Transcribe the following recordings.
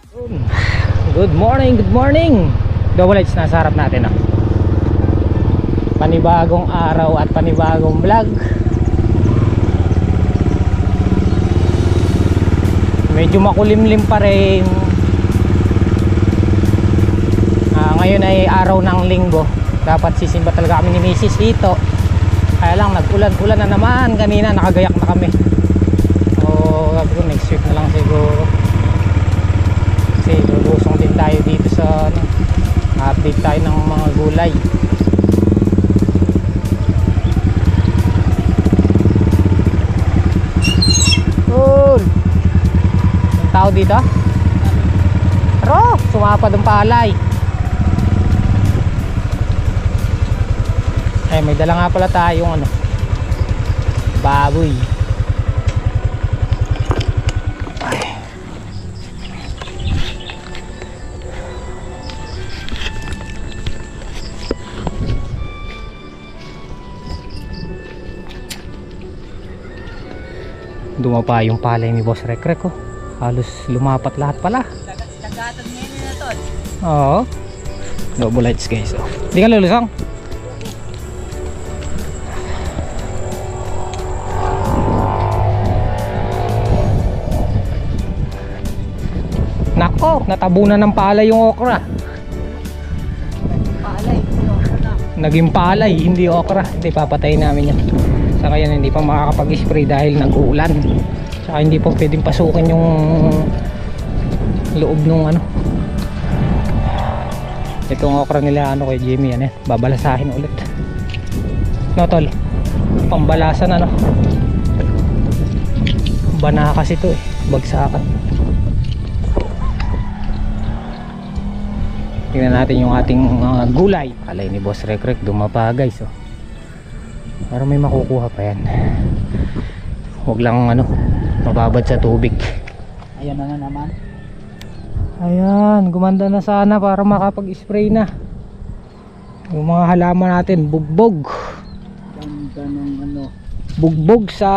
Good morning, good morning. Double lights nasa harap natin, oh. Panibagong araw at panibagong vlog. Medyo makulimlim pa rin. Ngayon ay araw ng linggo. Dapat sisimba talaga kami ni Mrs. Ito. Kaya lang nag-ulan-ulan na naman. Kanina nakagayak na kami. So next week na lang siguro. Kasi lubusong din tayo dito sa update tayo ng mga gulay. Cool. Yung tao dito? Pero sumapad ang palay. Eh may dala nga pala tayong baboy. Dumapa yung palay ni Boss Rekrek, oh. Halos lumapat lahat pala. Tagatan ngayon na tol. Oo. Double lights guys, oh. Hindi ka lulusong? Nako, natabunan ng palay yung okra. Palay, okra. Naging palay, hindi okra. Hindi, papatayin namin yan. Sa kaya hindi pa makakapag-spray dahil nag-uulan. Saka hindi pa pwedeng pasukin yung loob nung itong okra nila kay Jimmy yan, babalasahin ulit. No tol, pambalasan bana kasi to bagsakan. Tingnan natin yung ating gulay. Alay ni Boss Rekrek dumapa guys, oh. Para may makukuha pa yan. Huwag lang mababad sa tubig. Ayan na naman. Ayan, gumanda na sana para makapag-spray na. Yung mga halaman natin, bugbog. Ganda ng bugbog sa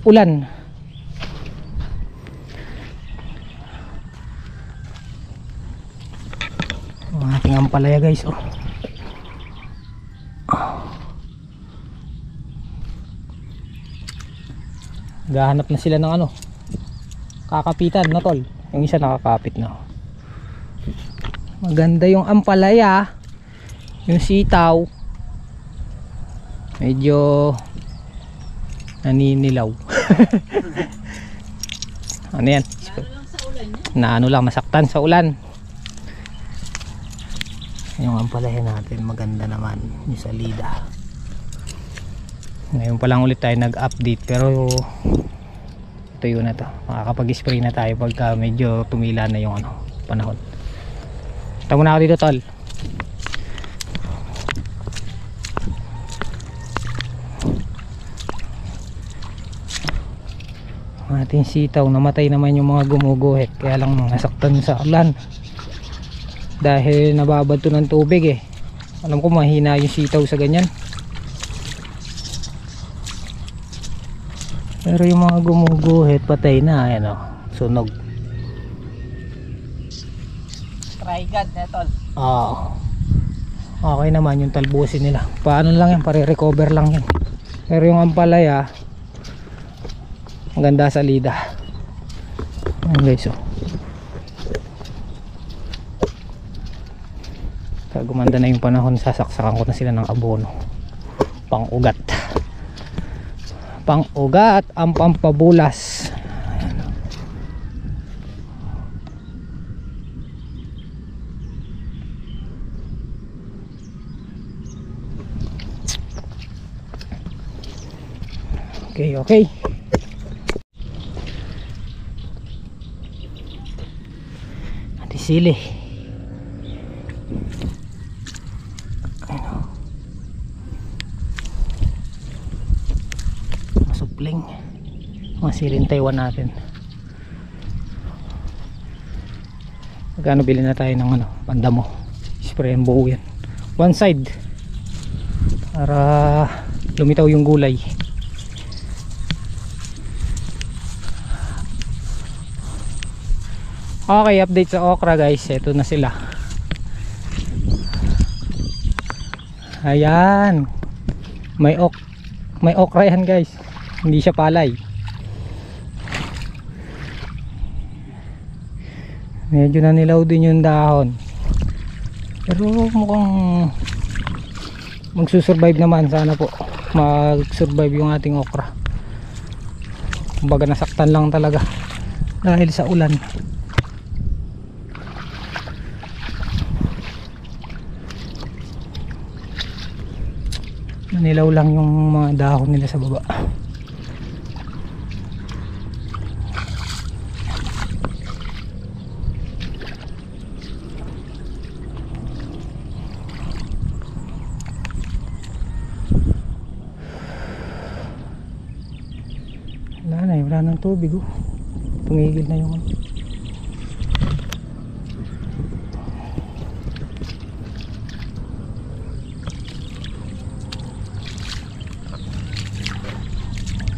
ulan. Ang ating ampalaya guys, oh. Gahanap na sila ng kakapitan na tol. Yung isa nakakapit na. Maganda yung ampalaya. Yung sitaw medyo naninilaw. Ano yan? Lang nasaktan sa ulan. Yung ampalaya natin maganda naman. Yung salida. Ngayon pa lang ulit tayo nag-update, pero ito yun na to. Makakapag-spray na tayo pagka medyo tumila na yung panahon. Tama na ako dito tol. Ating sitaw, namatay naman yung mga gumuguhit, kaya lang nasaktan sa ulan dahil nababad to ng tubig. Alam ko mahina yung sitaw sa ganyan. Pero yung mga gumuguhit patay na, sunog. Try God na tol. Okay naman yung talbusin nila. Paano lang yan, pare-recover lang yan. Pero yung ampalaya maganda salida. Ayan guys, oh. Pag gumanda na yung panahon, sasaksakan ko na sila ng abono. Pang-ugat. Pang-ugat ang pampabulas. Okay. Ati sili. Masupling. Masiling Taiwan natin. Magkano bilhin na tayo ng pandamo. Spray ang buo yan. One side. Para lumitaw yung gulay. Okay, update sa okra guys. Ito na sila. Ayan. May okra yan guys. Hindi siya palay. Medyo nanilaw din yung dahon. Pero mukhang magsusurvive naman. Sana po mag-survive yung ating okra. Kumbaga nasaktan lang talaga dahil sa ulan. Nanilaw lang yung mga dahon nila sa baba. Wala nang tubig oh. Tumigil na yung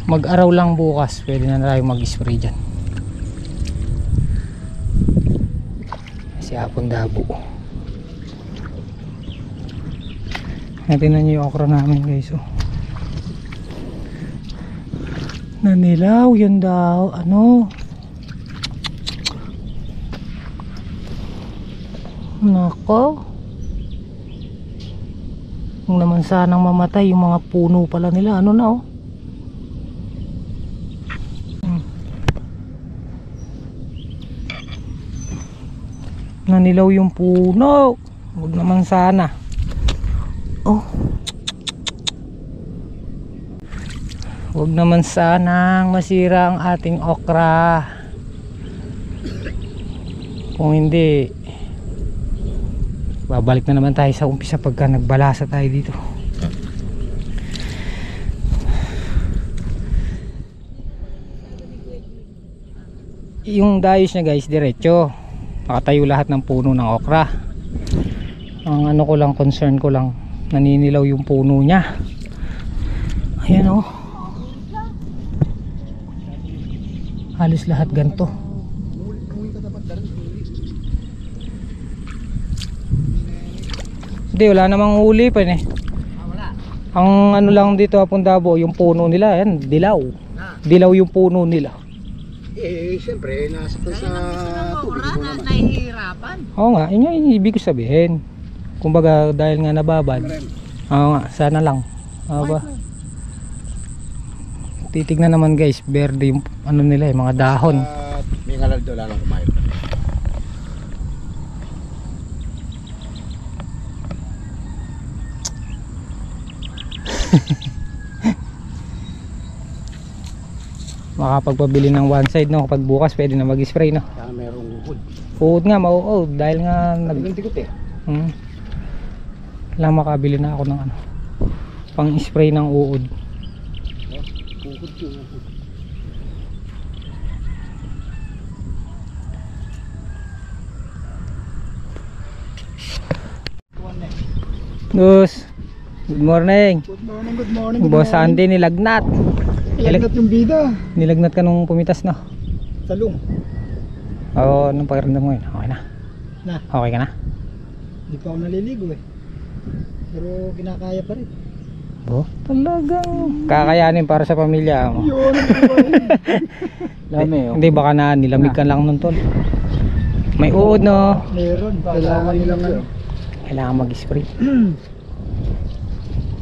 mag-araw lang bukas, pwede na tayo mag-spray dyan. Si Hapon Dabo. Tingnan nyo yung okra namin guys oh. Nanilaw yun daw. Ano? Nako. Kung naman sanang mamatay yung mga puno pala nila. Ano na oh? Nanilaw yung puno. Huwag naman sana. Oh. Huwag naman sanang masira ang ating okra. Kung hindi, babalik na naman tayo sa umpisa pagka nagbalasa tayo dito. Yung dayos niya guys, diretso. Nakatayo lahat ng puno ng okra. Ang ano ko lang, concern ko lang, naninilaw yung puno niya. Ayan oh. Halos lahat ganito. Hindi, wala namang huli pa eh. Ang ano lang dito Hapon Dabo, yung puno nila, yan, dilaw. Dilaw yung puno nila. Siyempre, nasa sa tubig mo naman. Nahihirapan. Oo nga, yun yung ibig ko sabihin. Kumbaga, dahil nga nababad. Oo nga, sana lang. Ba? Titignan naman guys, verde yung ano nila mga dahon. May ngalal doon lang kumain. Makapagpabili ng one side no, kapag bukas pwede na mag-spray no. Kaya merong uod. Uod nga, mauod dahil nga Naggantikot eh. Lang makabili na ako ng ano, pang spray ng uod. Uod yun. Good morning. Good morning, good morning. Boss Andy nilagnat. Nilagnat yung bida. Nilagnat ka nung pumitas no? Talong. Oo, anong pakiramdam mo yun? Okay na? Na. Okay ka na? Hindi pa ako naliligo eh. Pero kinakaya pa rin. Oh, talagang kakayanin para sa pamilya mo. Yun. Lami oh. Hindi baka na nilamig ka lang nun tol. May uod no? Meron. Kailangan nilang ano. Kailangan mag-spray.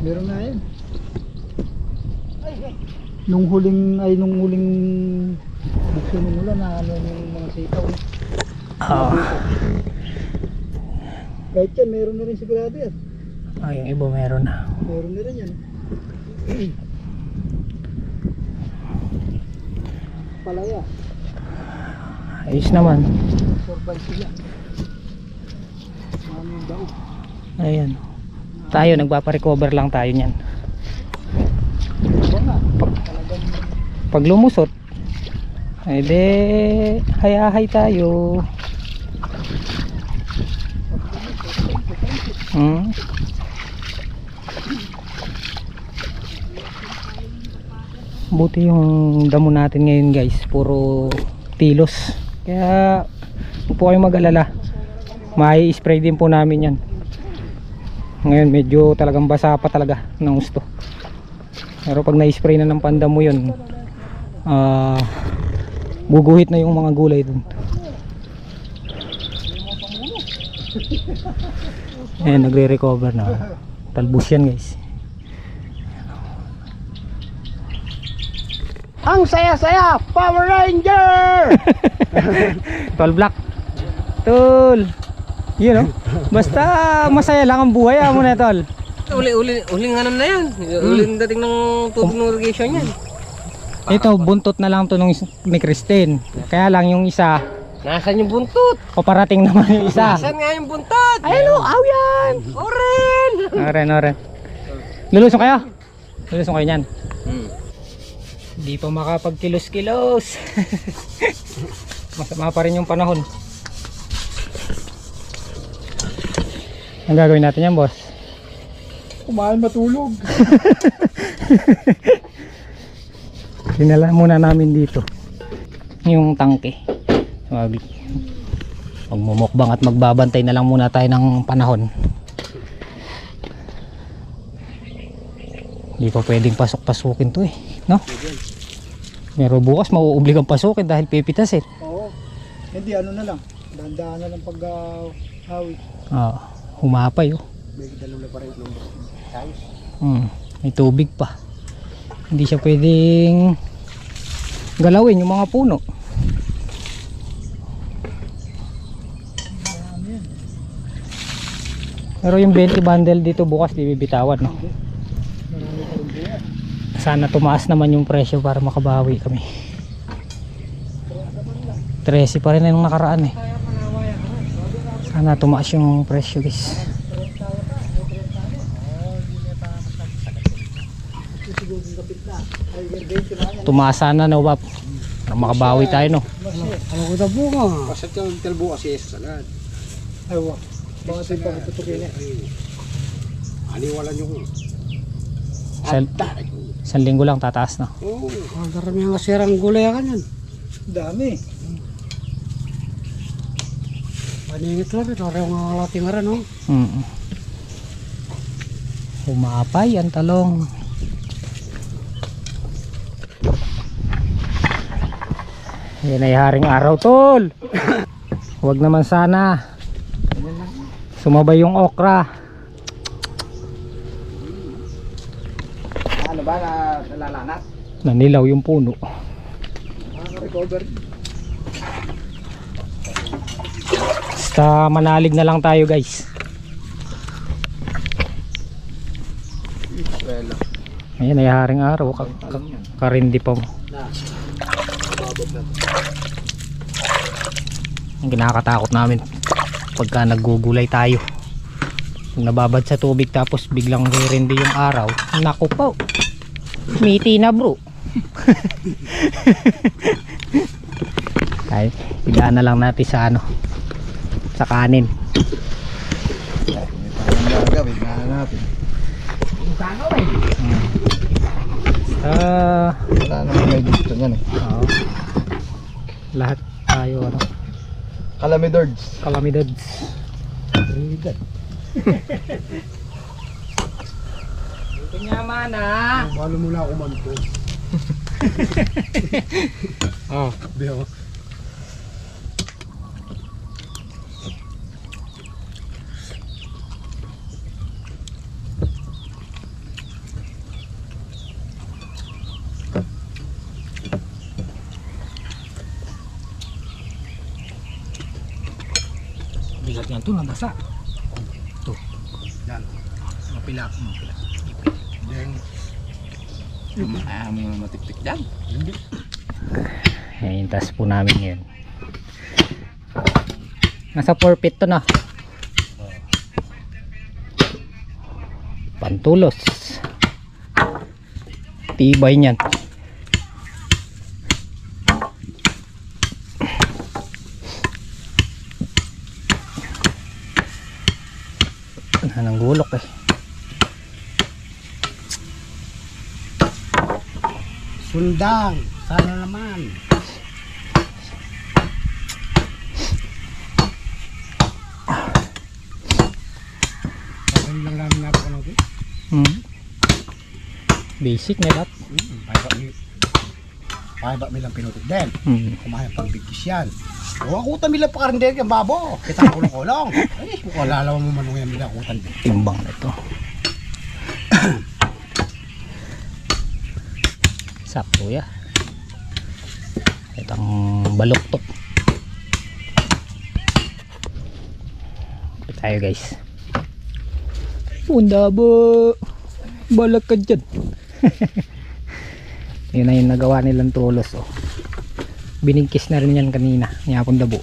Meron na yan. Nung huling bukso ng ulan na ano yung mga sitaw. Oo. Kahit yan, meron na rin sigurado yan. Oh, yung iba meron na. Meron na rin yan. Palaya. Ayos naman. Survive sila. Maraming daog. Ayan. Tayo, nagpaparecover lang tayo niyan. Diba nga? Talagang Pag lumusot, edi hayahay tayo. Buti yung damo natin ngayon guys, puro tilos. Kaya Huwag po kayong mag-alala. May spray din po namin yan. Ngayon medyo talagang basa pa talaga ng gusto. Pero pag na-spray na ng panda mo yun, guguhit na yung mga gulay dun. Ayan, nagre-recover na. Talbos yan guys. Ang saya-saya, Power Ranger! Tol Black. Tol. Yun, basta masaya lang ang buhay mo na, tol. Uling ano na yan. Uling dating ng tubig ng irrigation yan. Ito, buntot na lang to nung ni Christine. Kaya lang yung isa, Nasaan yung buntot? paparating naman yung isa. Nasaan nga yung buntot? Ayun o, aw yan! Oren! Oren. Lulusong kayo? Lulusong kayo niyan. Hindi pa makapagkilos-kilos. Masama pa rin yung panahon. Ang gagawin natin yan, boss? Kumain matulog. Dinala muna namin dito yung tangke. Magmumukbang at magbabantay na lang muna tayo ng panahon. Hindi pa pwedeng pasok-pasukin to no? Pero bukas mauublig ang pasukin dahil pipitasin. Oo. Hindi, ano na lang. Dahan-dahan na lang pag hawi. Humapay May dalawa pa rin yung size. may tubig pa. Hindi siya pwedeng galawin yung mga puno. Pero yung 20 bundle dito bukas di bibitawan, no? Sana tumaas naman yung presyo para makabawi kami. 13 pa rin yung nakaraan Sana tumaas yung presyo guys. Tumaas sana na wap para makabawi tayo, no? Ano ko na bunga? Pasat yung talbo kasi sa sagad. Aywa. Bakit yung pagtutukin Aliwalan nyo ko. Isang linggo lang tataas na. Oo. Ang darami ang kasirang gulay ka yan. Dami. Paningit lang ito. Parang mga lating nga rin, no? Humapay ang talong. Yan ay haring araw, tol. Huwag naman sana sumabay yung okra. Ano ba nalalanas? Nanilaw yung puno. Nakaka-recover. Basta manalig na lang tayo guys. Ayan ay haring araw. Karindi pa mo. Ang kinakatakot namin pagka naggugulay tayo, nababad sa tubig tapos biglang ririndi yung araw, naku po, miti na bro. Ay, higaan na lang natin sa sa kanin. Gagawin na natin. Wala naman may gusto niyan Lahat tayo Calamidords. Really good. Ito nyaman Malo muna ako manto. Biyo. Bigat yan to, nabasa. Ito. Yan. Mapila. Then, Ayaw mo na matiktik dyan. Ayan, tas po namin yun. Nasa 4 feet to na. Pantulos. Tibay niyan. Anong gulok sundang. Sana naman. Basic na lahat. Pahibak milang pinutot din. Kumain pang bigkis yan. O akutan milang pakarindel yung babo. Kita kulong-kulong. Ay, kung alalawan mo manong yan milang akutan din. Timbang na ito. Sakto ya. Itong baluktot. Ito tayo guys. Punda bo. Balak ka dyan. Yun na yung nagawa nilang tulos. Oh. Binigkis na rin yan kanina. Niyapon dabo.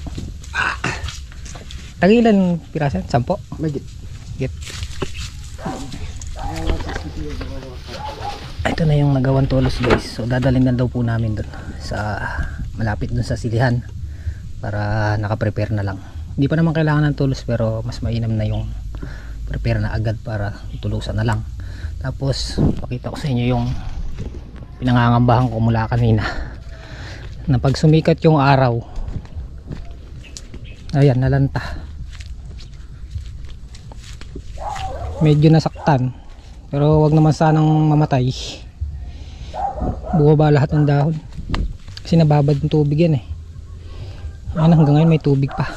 Tagilan pirasan? 10? Magit. Get. Ito na yung nagawan tulos guys. So dadalhin na daw po namin dun sa malapit dun sa silihan para nakaprepare na lang. Hindi pa naman kailangan ng tulos pero mas mainam na yung prepare na agad para tulusan na lang. Tapos pakita ko sa inyo yung pinangangambahan ko mula kanina na pag sumikat yung araw, ayan, nalanta, medyo nasaktan pero wag naman sanang mamatay. Bumaba lahat ng dahon kasi nababad ng tubig yan eh. Ayan, hanggang ngayon may tubig pa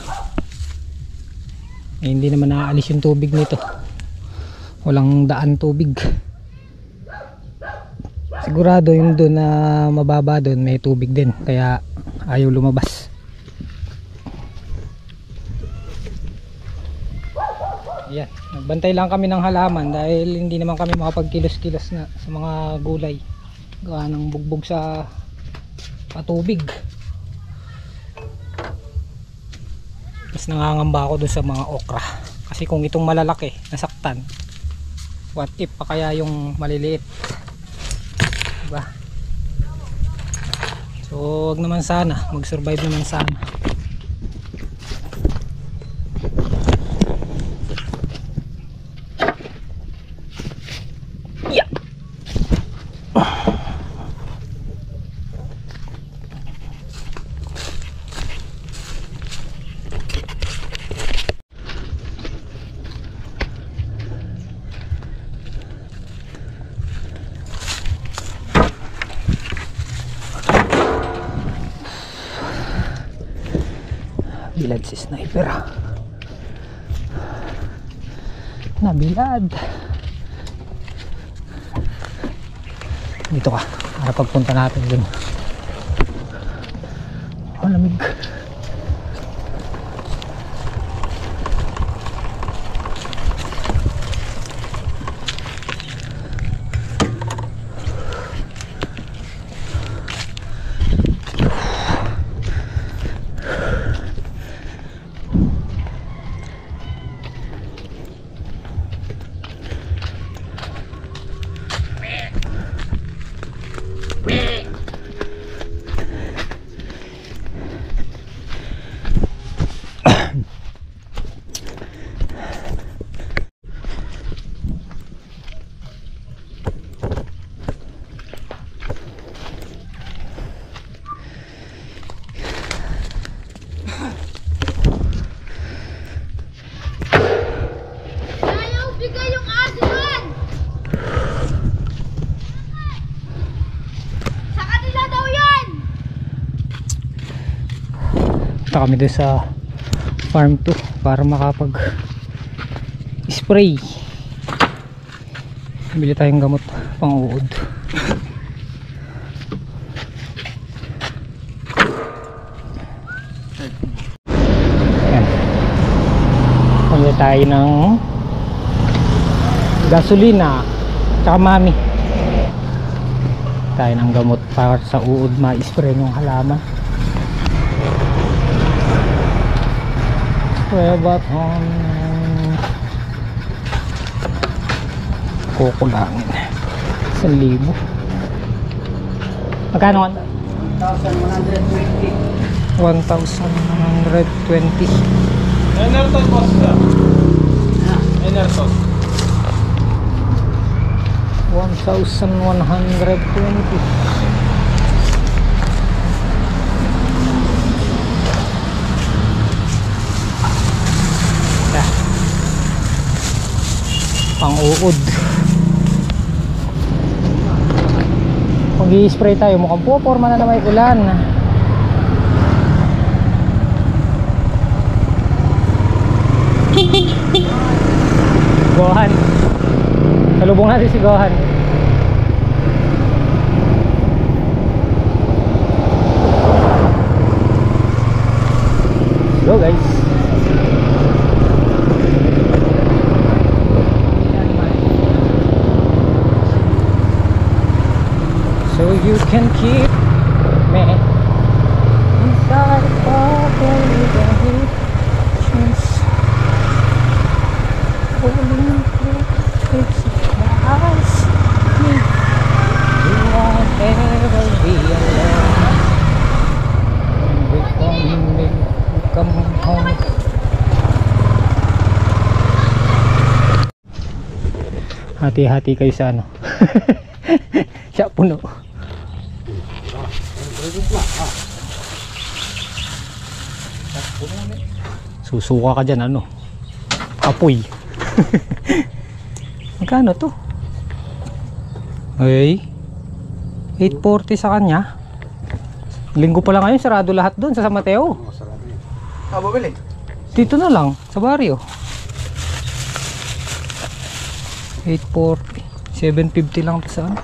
eh, hindi naman naaalis yung tubig nito, walang daan tubig. Sigurado yung doon na mababa doon may tubig din kaya ayaw lumabas. Ayan, nagbantay lang kami ng halaman dahil hindi naman kami makapagkilos-kilos na sa mga gulay gawa ng bugbog sa patubig. Tapos nangangamba ako doon sa mga okra kasi kung itong malalaki nasaktan, what if pa kaya yung maliliit, diba? So wag naman sana, mag-survive naman sana. Yeah. Bilad si sniper. Nabilad. Dito ka para pagpunta natin dun. Oh, lamig. Punta kami doon sa farm 2 para makapag spray. Bili tayong gamot pang uod. Ayan. Pagli tayo ng gasolina tsaka mami. Tayo ng gamot para sa uod ma-spray yung halaman. But on kukulangin 1,000. Magkano? 1,120. 1,120. Enertos boss ka. Enertos. 1,120. Pang uod. Mag-i-spray tayo, mukhang puporma na naman yung ulan. Gohan, salubong natin si Gohan. Go guys. So you can keep me inside the bubble with a hit chance. Holding fix my eyes. You won't ever be alone. Come home. Hati-hati kayo sa ano. Siya puno. Susuka ka dyan ano. Apoy. Magkano to? Ay 840 sa kanya. Linggo pa lang ngayon, sarado lahat doon sa San Mateo. Bumili. Dito na lang sa baryo. 840 750 lang to sa ano.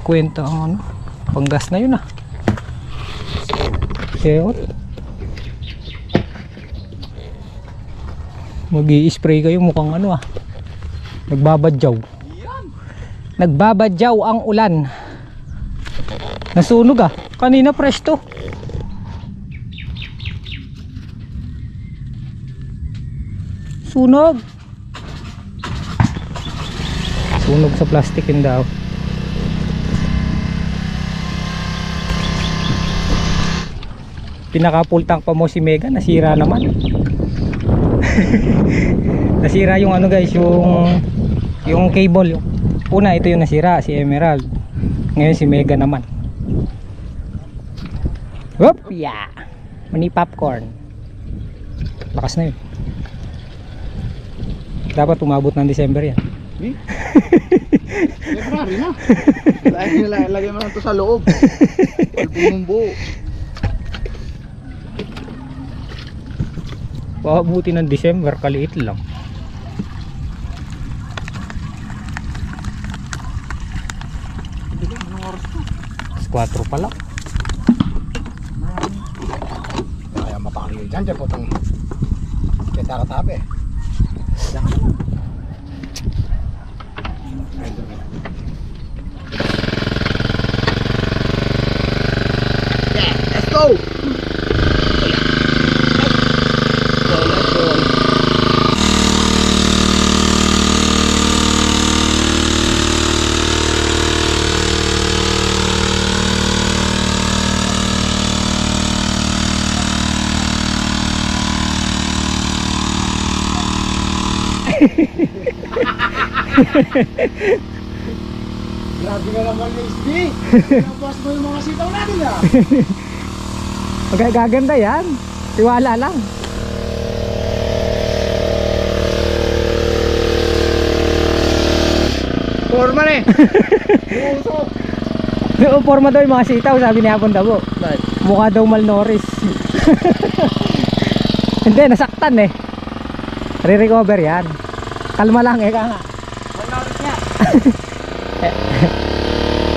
50 ang ano. Panggas na yun ah. Seot. Mag-i-spray kayo mukhang ano ah. Nagbabadyaw. Nagbabadyaw ang ulan. Nasunog ah. Kanina fresh to. Sunog. Sunog sa plastic yun daw. Pinaka full tank pa mo si Mega, nasira naman. Nasira yung ano guys, yung cable. Una ito yung nasira, si Emerald. Ngayon si Mega naman. Whoop, yeah. Mani popcorn. Lakas na yun. Dapat umabot ng December yan. February na. Lagay mo lang ito sa loob. Albumong buo. Paabuti ng December, kaliit lang. Anong oras to? 4 pa lang. Kaya mapakali dyan po itong ketaratabe. Yeah, let's go! Grabe nga naman yung SB. Pinabas mo yung mga sitaw natin ah. Magaganda yan. Tiwala lang. Forma eh. Usok. Yung forma daw yung mga sitaw, sabi ni Hapon Dabo. Mukha daw malnourished. Hindi, nasaktan eh. Re-recover yan. Kalma lang eh, nga. Malnourished niya.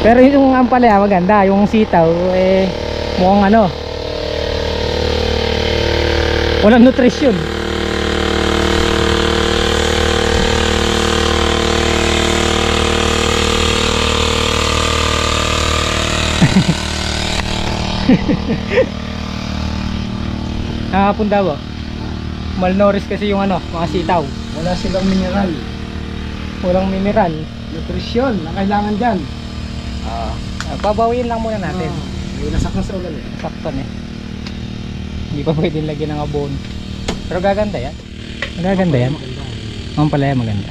Pero yung ampalaya maganda, yung sitaw eh mukhang ano, walang nutrisyon. Nakapunda ba? Malnourished kasi yung ano, mga sitaw. Wala silang mineral. Walang mineral. Nutrisyon na kailangan dyan. Babawin lang muna natin. May nasak na sa ulan eh. Saktan eh. Hindi pa pwedeng lagyan ng abono. Pero gaganda yan. Gaganda yan. Ang ampalaya maganda.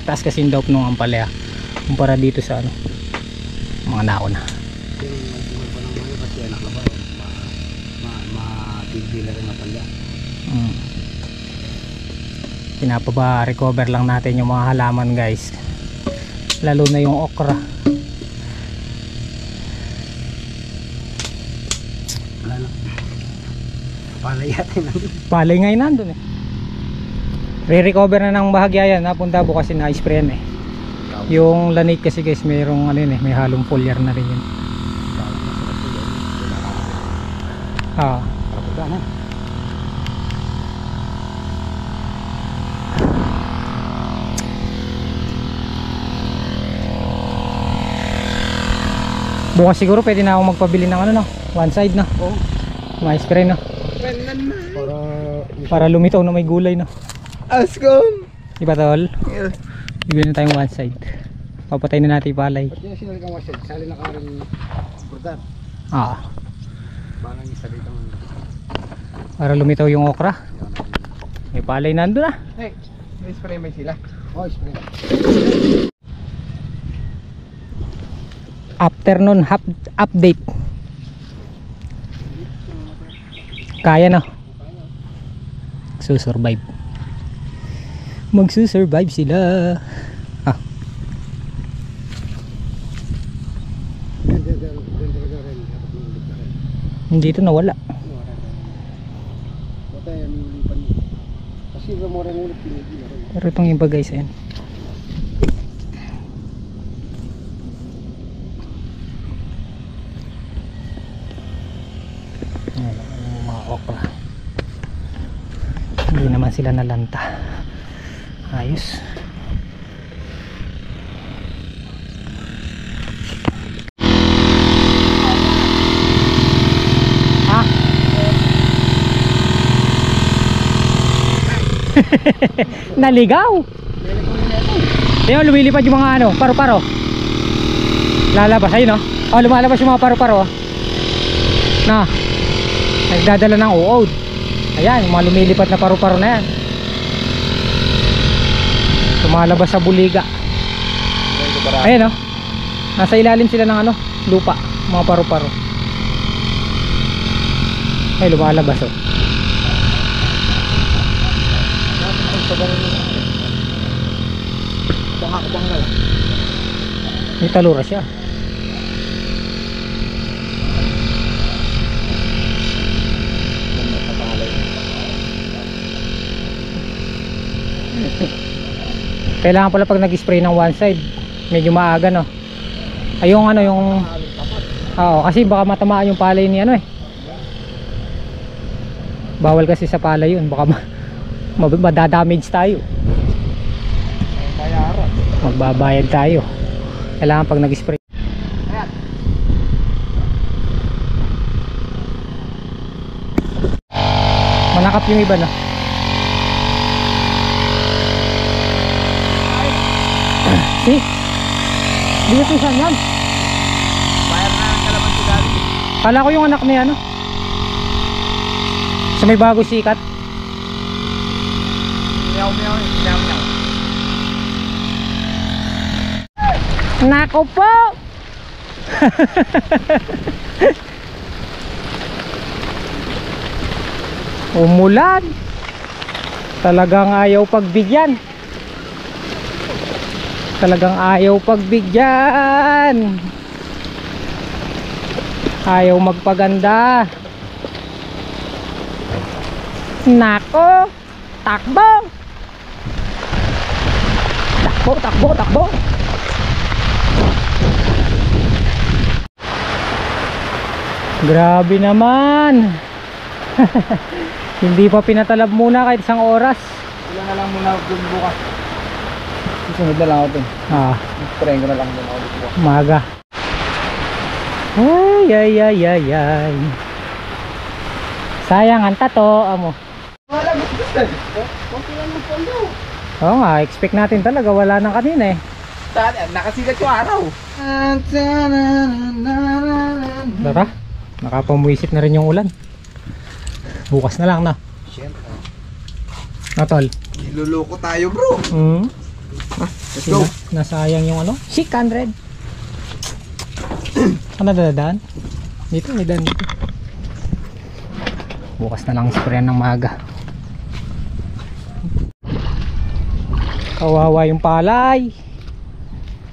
Taas kasi yung dope ng ampalaya kumpara dito sa ano, mga nauna. Kasi anak na ba mabibila rin na palya. Pinapaba-recover lang natin yung mga halaman guys. Lalo na yung okra. Wala na. Palay yata nandun. Palay ngayon nandun eh. Re-recover na ng bahagya yan. Napunta bukas na sprayan eh. Yung lanik kasi guys, mayroong ano yun eh, may halong foliar na rin yun. Ah. Wala na. Bukas siguro pwede na ako magpabili ng ano no, one side no. Oo. May spray no. Para lumitaw na may gulay no. Askom! Diba tol? Bibili na tayong one side. Papatay na natin yung palay. Pati yung sinaligang wasad, sali na ka rin burdan. Ah. Balang isaligang. Para lumitaw yung okra. May palay nandun na. Hey, may spray may sila. Oh, spray. Afternoon update. Kaya na. Magsusurvive. Magsusurvive sila. Ah. Dito nawala. Kasi ramorang ulit pinigil. Pero itong iba guys ayan. Ayan, yung mga okra. Hindi naman sila nalanta. Ayos. Ha? Naligaw. Ayun, lumilipad yung mga ano, paru-paro. Lalabas, ayun no. Oh, lumalabas yung mga paru-paro. Na. Nagdadala ng uod. Ayan, yung mga lumilipad na paru-paro na yan. Lumalabas sa buliga. Ayan no. Nasa ilalim sila ng ano, lupa, mga paru-paro. Ay, lumalabas oh. May talura siya. Kailangan pala pag nag-spray ng one side medyo maaga no. Ay yung ano yung oo, kasi baka matamaan yung palay ni ano eh. Bawal kasi sa palay yun, baka madadamage tayo. Magbabayad tayo. Kailangan pag nag-spray. Manakap yung iba no. See? Dito ko saan yan? Bayar na ng kalaman si Daddy. Kala ko yung anak niya ano. Sa may bago sikat. Meow meow meow meow. Nako po. Umulan. Talagang ayaw pagbigyan. Talagang ayaw pagbigyan. Ayaw magpaganda. Nako. Takbo. Takbo, takbo, takbo. Grabe naman. Hindi pa pinatalab muna kahit isang oras. Ilan na lang muna bukas. Susunod na lang ako dun. Ah, Spray ko na lang muna ulit bukas. umaga. Ay, ay, ay, ay, ay. Sayang ang tato, amo. Wala gusto. Kunti lang ng pondo. Oo nga, expect natin talaga, wala nang kanina eh. Nakasigat yung araw. Tara, nakapamuisip na rin yung ulan. Bukas na lang na. Siyempre. Natol. Niluloko tayo bro. Let's go. Nasayang yung ano? 600. Ano dadaan? Dito, may daan dito. Bukas na lang sprayan ng maga. Kawawa yung palay.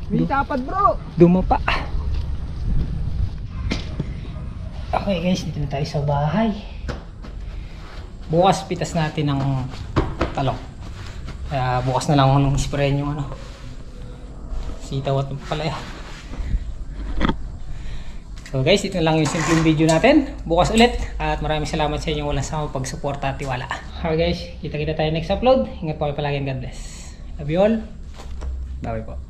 May tapad bro. Dumapa. Okay guys, dito na tayo sa bahay. Bukas pitas natin ng talong. Kaya bukas na lang nung sprayin yung ano, sitaw at palaya. So guys, ito na lang yung simpleng video natin. Bukas ulit. At maraming salamat sa inyong walang sama pagsuporta at tiwala. Okay guys, kita-kita tayo next upload. Ingat po kayo palagi and God bless. Love you all. Bye po.